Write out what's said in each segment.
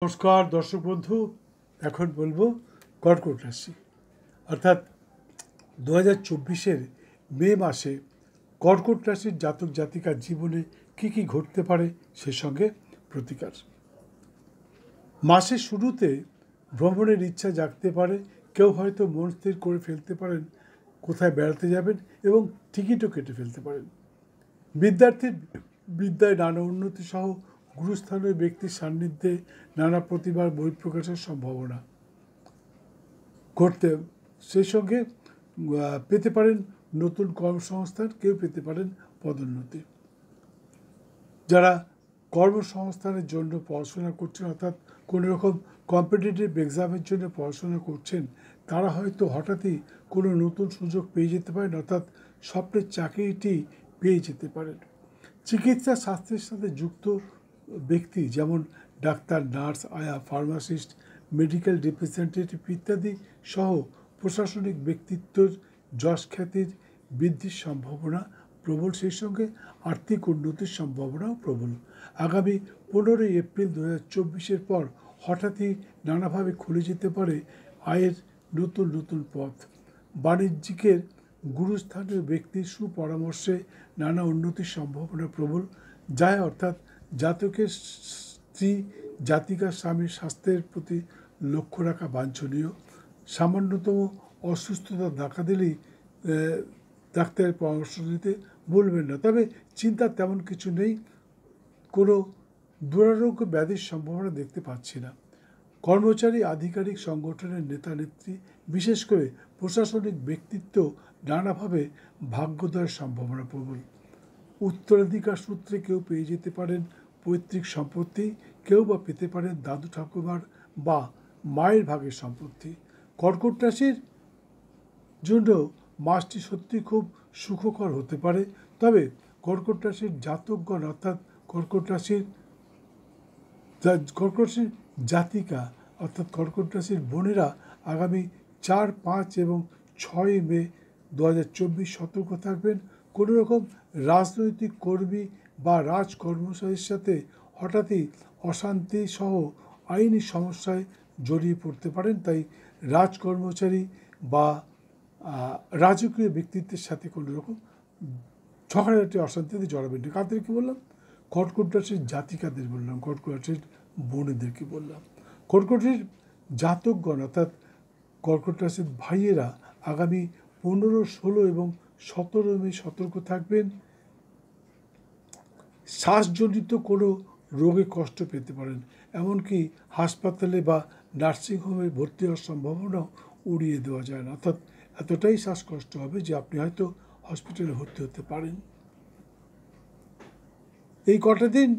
নমস্কার দর্শক বন্ধু, এখন বলবো কর্কট রাশি অর্থাৎ 2024-এর মে মাসে কর্কট রাশির জাতক জাতিকার জীবনে কি ঘটতে পারে সে সঙ্গে প্রতিকার। মাসের শুরুতে ভ্রমণের ইচ্ছা জাগতে পারে, কেউ হয়তো মন স্থির করে ফেলতে পারেন কোথায় বেড়াতে যাবেন এবং টিকিটও কেটে ফেলতে পারেন। বিদ্যার্থীর বিদ্যায় নানা উন্নতি সহ গুরুস্থানীয় ব্যক্তির সান্নিধ্যে নানা প্রতিভার বহিঃপ্রকাশের সম্ভাবনা ঘটতে, সেই সঙ্গে পেতে পারেন নতুন কর্মসংস্থান, কেউ পেতে পারেন পদোন্নতি। যারা কর্মসংস্থানের জন্য পড়াশোনা করছেন অর্থাৎ কোনো রকম কম্পিটিটিভ এক্সামের জন্য পড়াশোনা করছেন, তারা হয়তো হঠাৎই কোনো নতুন সুযোগ পেয়ে যেতে পারেন, অর্থাৎ স্বপ্নের চাকরিটি পেয়ে যেতে পারেন। চিকিৎসা শাস্ত্রের সাথে যুক্ত ব্যক্তি যেমন ডাক্তার, নার্স, আয়া, ফার্মাসিস্ট, মেডিকেল রিপ্রেজেন্টেটিভ ইত্যাদি সহ প্রশাসনিক ব্যক্তিত্বের যশ খ্যাতির বৃদ্ধির সম্ভাবনা প্রবল, সেই সঙ্গে আর্থিক উন্নতির সম্ভাবনাও প্রবল। আগামী 15 এপ্রিল 2024-এর পর হঠাৎই নানাভাবে খুলে যেতে পারে আয়ের নতুন পথ। বাণিজ্যিকের গুরুস্থানীয় ব্যক্তির সুপরামর্শে নানা উন্নতির সম্ভাবনা প্রবল, যায় অর্থাৎ জাতকের স্ত্রী জাতিকার স্বামীর স্বাস্থ্যের প্রতি লক্ষ্য রাখা বাঞ্ছনীয়। সামান্যতম অসুস্থতা দেখা দিলেই ডাক্তারের পরামর্শ নিতে বলবেন না, তবে চিন্তার তেমন কিছু নেই, কোনো দুরারোগ্য ব্যাধির সম্ভাবনা দেখতে পাচ্ছি না। কর্মচারী, আধিকারিক, সংগঠনের নেতা নেত্রী, বিশেষ করে প্রশাসনিক ব্যক্তিত্ব নানাভাবে ভাগ্যোদয়ের সম্ভাবনা প্রবল। উত্তরাধিকার সূত্রে কেউ পেয়ে যেতে পারেন পৈতৃক সম্পত্তি, কেউ বা পেতে পারেন দাদু ঠাকুমার বা মায়ের ভাগের সম্পত্তি। কর্কট রাশির জন্য মাসটি সত্যি খুব সুখকর হতে পারে, তবে কর্কট রাশির জাতকগণ অর্থাৎ কর্কট রাশির জাতিকা অর্থাৎ কর্কট রাশির বোনেরা আগামী 4, 5 এবং 6 মে 2024 সতর্ক থাকবেন। কোনো রকম রাজনৈতিক কর্মী বা রাজকর্মচারীর সাথে হঠাৎই অশান্তি সহ আইনি সমস্যায় জড়িয়ে পড়তে পারেন, তাই রাজকর্মচারী বা রাজকীয় ব্যক্তিত্বের সাথে কোনো রকম ঝগড়াঝাটি অশান্তিতে জড়াবেন না। কাদেরকে বললাম? কর্কট রাশির জাতিকাদের বললাম, কর্কট রাশির বোনেদেরকে বললাম। কর্কট রাশির জাতকগণ অর্থাৎ কর্কট রাশির ভাইয়েরা আগামী 15, 16 এবং 17 মে সতর্ক থাকবেন। শ্বাসজনিত কোনো রোগে কষ্ট পেতে পারেন, এমনকি হাসপাতালে বা নার্সিংহোমে ভর্তি হওয়ার সম্ভাবনাও উড়িয়ে দেওয়া যায় না, অর্থাৎ এতটাই শ্বাসকষ্ট হবে যে আপনি হয়তো হসপিটালে ভর্তি হতে পারেন। এই কটা দিন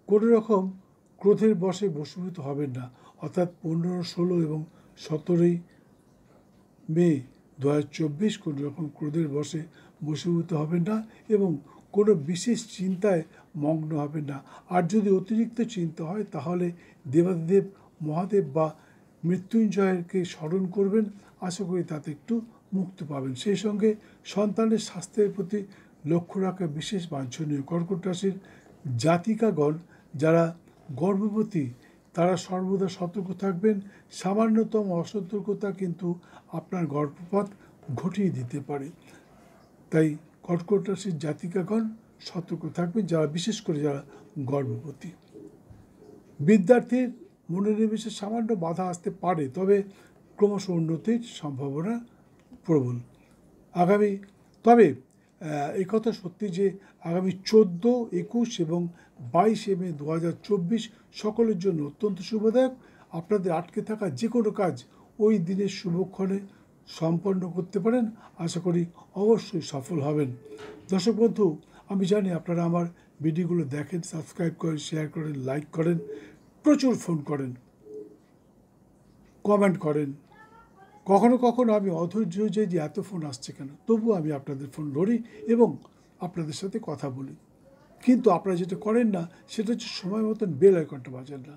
কোনো রকম ক্রোধের বশে বশীভূত হবেন না, অর্থাৎ 15, 16 এবং 17 মে 2024 কোনো রকম ক্রোধের বশে বশীভূত হবেন না এবং কোনো বিশেষ চিন্তায় মগ্ন হবেন না। আর যদি অতিরিক্ত চিন্তা হয় তাহলে দেবাদিদেব মহাদেব বা মৃত্যুঞ্জয়কে স্মরণ করবেন, আশা করি তাতে একটু মুক্তি পাবেন। সেই সঙ্গে সন্তানের স্বাস্থ্যের প্রতি লক্ষ্য রাখা বিশেষ বাঞ্ছনীয়। কর্কট রাশির জাতিকাগণ যারা গর্ভবতী তারা সর্বদা সতর্ক থাকবেন, সামান্যতম অসতর্কতা কিন্তু আপনার গর্ভপাত ঘটিয়ে দিতে পারে, তাই কর্কট রাশির জাতিকাগণ সতর্ক থাকবেন, যারা বিশেষ করে যারা গর্ভবতী। বিদ্যার্থীর মনোনিবেশে সামান্য বাধা আসতে পারে, তবে ক্রমশ উন্নতির সম্ভাবনা প্রবল। তবে এই কথা সত্যি যে আগামী 14, 21 এবং 22 মে 2024 সকলের জন্য অত্যন্ত শুভদায়ক। আপনাদের আটকে থাকা যে কোনো কাজ ওই দিনের শুভক্ষণে সম্পন্ন করতে পারেন, আশা করি অবশ্যই সফল হবেন। দর্শক বন্ধু, আমি জানি আপনারা আমার ভিডিওগুলো দেখেন, সাবস্ক্রাইব করেন, শেয়ার করেন, লাইক করেন, প্রচুর ফোন করেন, কমেন্ট করেন। কখনো কখনো আমি অধৈর্য হয়ে যাই যে এত ফোন আসছে কেন, তবুও আমি আপনাদের ফোন ধরি এবং আপনাদের সাথে কথা বলি, কিন্তু আপনারা যেটা করেন না সেটা হচ্ছে সময় মতন বেল আইকনটা বাজান না।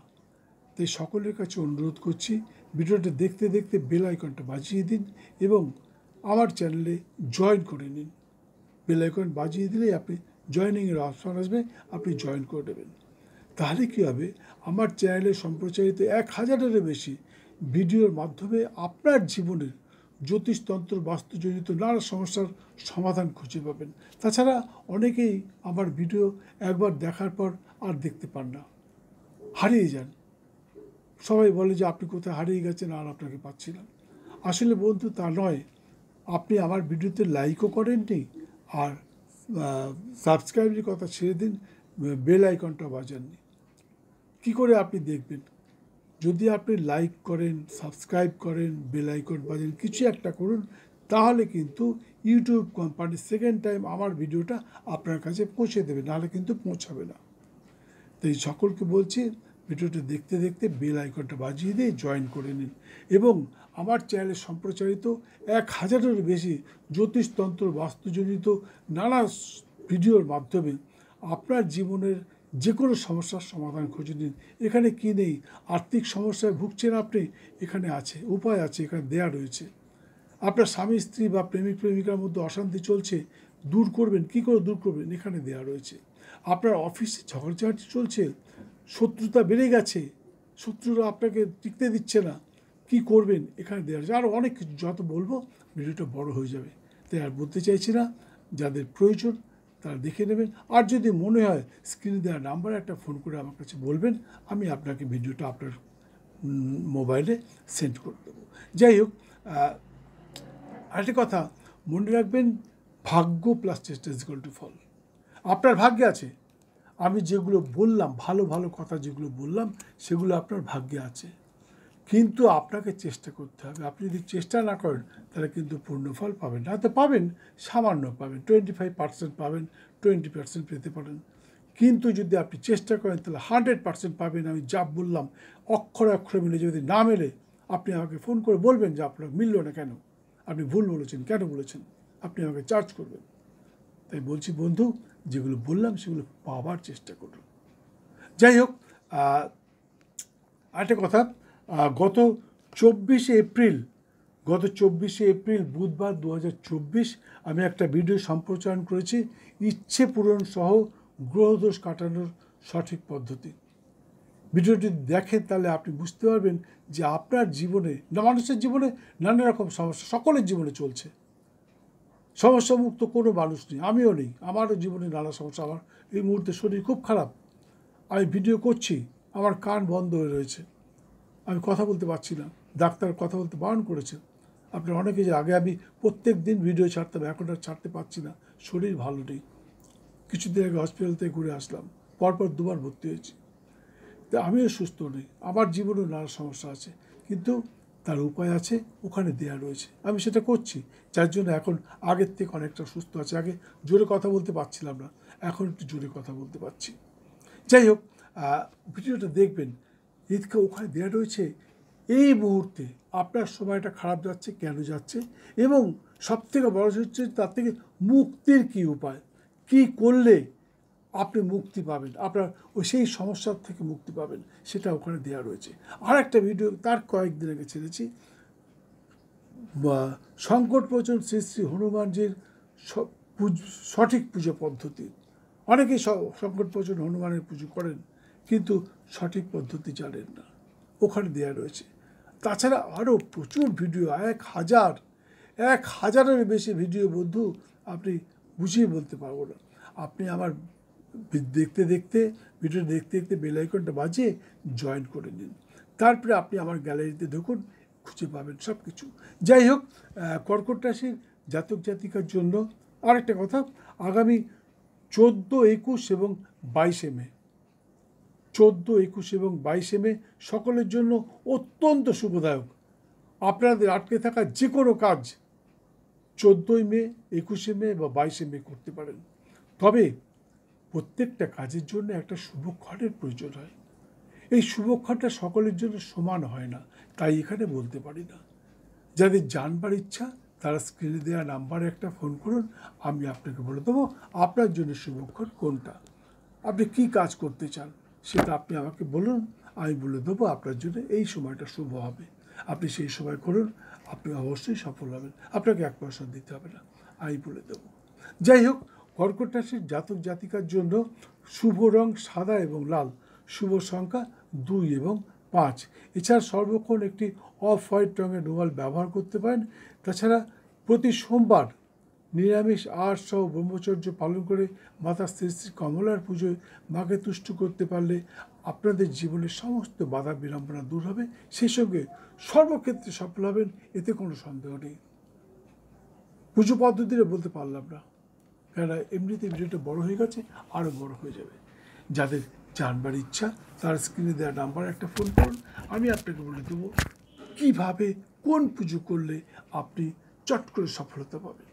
তাই সকলের কাছে অনুরোধ করছি, ভিডিওটা দেখতে দেখতে বেল আইকনটা বাজিয়ে দিন এবং আমার চ্যানেলে জয়েন করে নিন। বেল আইকন বাজিয়ে দিলেই আপনি জয়েনিংয়ের অপশন আসবে, আপনি জয়েন করে নেবেন। তাহলে কী হবে, আমার চ্যানেলে সম্প্রচারিত 1000-এরও বেশি ভিডিওর মাধ্যমে আপনার জীবনের জ্যোতিষতন্ত্র বাস্তুজনিত নানা সমস্যার সমাধান খুঁজে পাবেন। তাছাড়া অনেকেই আমার ভিডিও একবার দেখার পর আর দেখতে পান না, হারিয়ে যান। সবাই বলে যে আপনি কোথায় হারিয়ে গেছেন, আর আপনাকে পাচ্ছি না। আসলে বন্ধু তা নয়, আপনি আমার ভিডিওতে লাইকও করেননি, আর সাবস্ক্রাইবের কথা ছেড়ে দিন, বেল আইকনটা বাজাননি। কী করে আপনি দেখবেন? যদি আপনি লাইক করেন, সাবস্ক্রাইব করেন, বেল আইকন বাজান, কিছু একটা করুন, তাহলে কিন্তু ইউটিউব কোম্পানি সেকেন্ড টাইম আমার ভিডিওটা আপনার কাছে পৌঁছে দেবে, নাহলে কিন্তু পৌঁছাবে না। তো এই সকলকে বলছি, ভিডিওটা দেখতে দেখতে বেল আইকনটা বাজিয়ে দিয়ে জয়েন করে নিন, এবং আমার চ্যানেলে সম্প্রচারিত 1000-এরও বেশি জ্যোতিষতন্ত্র বাস্তুজনিত নানা ভিডিওর মাধ্যমে আপনার জীবনের যে কোনো সমস্যার সমাধান খুঁজে নিন। এখানে কী নেই? আর্থিক সমস্যায় ভুগছেন আপনি, এখানে আছে, উপায় আছে, এখানে দেয়া রয়েছে। আপনার স্বামী স্ত্রী বা প্রেমিক প্রেমিকার মধ্যে অশান্তি চলছে, দূর করবেন, কী করে দূর করবেন, এখানে দেয়া রয়েছে। আপনার অফিসে ঝগড়াঝাটি চলছে, শত্রুতা বেড়ে গেছে, শত্রুরা আপনাকে টিকতে দিচ্ছে না, কি করবেন, এখানে দেওয়া আছে। আরও অনেক কিছু, যত বলবো ভিডিওটা বড় হয়ে যাবে, তাই আর বলতে চাইছি না। যাদের প্রয়োজন তারা দেখে নেবেন, আর যদি মনে হয় স্ক্রিনে দেওয়া নাম্বারে একটা ফোন করে আমার কাছে বলবেন, আমি আপনাকে ভিডিওটা আপনার মোবাইলে সেন্ড করে দেবো। যাই হোক, আরেকটা কথা মনে রাখবেন, ভাগ্য প্লাস চেষ্টা ইজ ইকুয়াল টু ফল। আপনার ভাগ্যে আছে। আমি যেগুলো বললাম, ভালো ভালো কথা যেগুলো বললাম, সেগুলো আপনার ভাগ্যে আছে, কিন্তু আপনাকে চেষ্টা করতে হবে। আপনি যদি চেষ্টা না করেন তাহলে কিন্তু পূর্ণ ফল পাবেন না। হয়তো পাবেন, সামান্য পাবেন, 25% পাবেন, 20% পেতে পারেন, কিন্তু যদি আপনি চেষ্টা করেন তাহলে 100% পাবেন। আমি যা বললাম অক্ষরে অক্ষরে মিলে, যদি না মেলে আপনি আমাকে ফোন করে বলবেন যে আপনার মিলল না কেন, আপনি ভুল বলেছেন, কেন বলেছেন, আপনি আমাকে চার্জ করবেন। তাই বলছি বন্ধু, যেগুলো বললাম সেগুলো পাওয়ার চেষ্টা করুন। যাই হোক, আরেকটা কথা, গত 24শে এপ্রিল বুধবার 2024 আমি একটা ভিডিও সম্প্রচার করেছি, ইচ্ছে পূরণ সহ গ্রহদোষ কাটানোর সঠিক পদ্ধতি। ভিডিওটি দেখেন তাহলে আপনি বুঝতে পারবেন যে আপনার জীবনে, মানুষের জীবনে নানা রকম সমস্যা সকলের জীবনে চলছে। সমস্যামুক্ত কোনো মানুষ নেই, আমিও নেই, আমারও জীবনে নানা সমস্যা। আমার এই মুহূর্তে শরীর খুব খারাপ, আমি ভিডিও করছি, আমার কান বন্ধ হয়ে রয়েছে, আমি কথা বলতে পারছি না, ডাক্তার কথা বলতে বারণ করেছে। আপনার অনেকে যে আগে আমি প্রত্যেক দিন ভিডিও ছাড়তাম, এখন আর ছাড়তে পারছি না, শরীর ভালো নেই। কিছুদিন আগে হসপিটাল থেকে ঘুরে আসলাম, পরপর 2বার ভর্তি হয়েছি। তা আমিও সুস্থ নেই, আমার জীবনেও নানা সমস্যা আছে, কিন্তু তার উপায় আছে, ওখানে দেয়া রয়েছে, আমি সেটা করছি, যার জন্য এখন আগের থেকে অনেকটা সুস্থ আছে। আগে জোরে কথা বলতে পারছিলাম না, এখন একটু জোরে কথা বলতে পারছি। যাই হোক, ভিডিওটা দেখবেন, ঈদকে ওখানে দেওয়া রয়েছে। এই মুহূর্তে আপনার সময়টা খারাপ যাচ্ছে, কেন যাচ্ছে, এবং সবথেকে বড় হচ্ছে তার থেকে মুক্তির কী উপায়, কি করলে আপনি মুক্তি পাবেন, আপনার সেই সমস্যার থেকে মুক্তি পাবেন, সেটা ওখানে দেওয়া রয়েছে। আর একটা ভিডিও তার কয়েকদিন আগে ছেড়েছি, সংকটমোচন শ্রী শ্রী হনুমানজির সঠিক পুজো পদ্ধতি। অনেকেই সংকটমোচন হনুমানের পুজো করেন, কিন্তু সঠিক পদ্ধতি জানেন না, ওখানে দেওয়া রয়েছে। তাছাড়া আরও প্রচুর ভিডিও, 1000-এর বেশি ভিডিও বন্ধু, আপনি বুঝিয়ে বলতে পারবো না। আপনি আমার ভিডিও দেখতে দেখতে বেল আইকনটা বাজিয়ে জয়েন করে নিন, তারপরে আপনি আমার গ্যালারিতে ঢুকুন, খুঁজে পাবেন সব কিছু। যাই হোক, কর্কট রাশির জাতক জাতিকার জন্য আরেকটা কথা, আগামী 14, 21 এবং 22 মে, 14, 21 এবং 22 মে সকলের জন্য অত্যন্ত শুভদায়ক। আপনাদের আটকে থাকা যে কোনো কাজ 14 মে, 21 মে বা 22 মে করতে পারেন। তবে প্রত্যেকটা কাজের জন্য একটা শুভক্ষণের প্রয়োজন হয়। এই শুভক্ষণটা সকলের জন্য সমান হয় না, তাই এখানে বলতে পারি না। যাদের জানবার ইচ্ছা তারা স্ক্রিনে দেওয়া নাম্বারে একটা ফোন করুন, আমি আপনাকে বলে দেবো আপনার জন্য শুভক্ষণ কোনটা, আপনি কি কাজ করতে চান সেটা আপনি আমাকে বলুন, আমি বলে দেবো আপনার জন্য এই সময়টা শুভ হবে, আপনি সেই সময় করুন, আপনি অবশ্যই সফল হবেন, আপনাকে 1 পয়সা দিতে হবে না, আমি বলে দেবো। যাই হোক, কর্কট রাশির জাতক জাতিকার জন্য শুভ রং সাদা এবং লাল, শুভ সংখ্যা 2 এবং 5। এছাড়া সর্বক্ষণ একটি অফ হোয়াইট রঙের রুমাল ব্যবহার করতে পারেন। তাছাড়া প্রতি সোমবার নিরামিষ আহার সহ ব্রহ্মচর্য পালন করে মাতা শ্রী শ্রী কমলার পুজোয় মাকে তুষ্ট করতে পারলে আপনাদের জীবনের সমস্ত বাধা বিড়ম্বনা দূর হবে, সেই সঙ্গে সর্বক্ষেত্রে সফল হবেন, এতে কোনো সন্দেহ নেই। পুজো পদ্ধতিটা বলতে পারলাম না, কেননা এমনিতে ভিডিওটা বড় হয়ে গেছে, আরও বড় হয়ে যাবে। যাদের জানবার ইচ্ছা তার স্ক্রিনে দেওয়া নাম্বার একটা ফোন করুন, আমি আপনাকে বলে দেবো কীভাবে কোন পুজো করলে আপনি চট করে সফলতা পাবেন।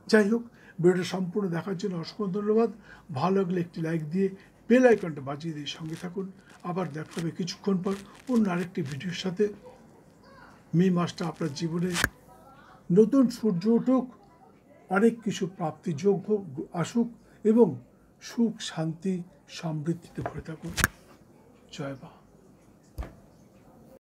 যাই হোক, ভিডিওটা সম্পূর্ণ দেখার জন্য অসংখ্য ধন্যবাদ। ভালো লাগলে একটি লাইক দিয়ে বেল আইকনটা বাজিয়ে দিয়ে সঙ্গে থাকুন। আবার দেখা হবে কিছুক্ষণ পর অন্য আরেকটি ভিডিওর সাথে। মে মাসটা আপনার জীবনে নতুন সূর্য উঠুক, অনেক কিছু প্রাপ্তিযোগ্য আসুক এবং সুখ শান্তি সমৃদ্ধিতে ভরে থাকুন। জয় মা।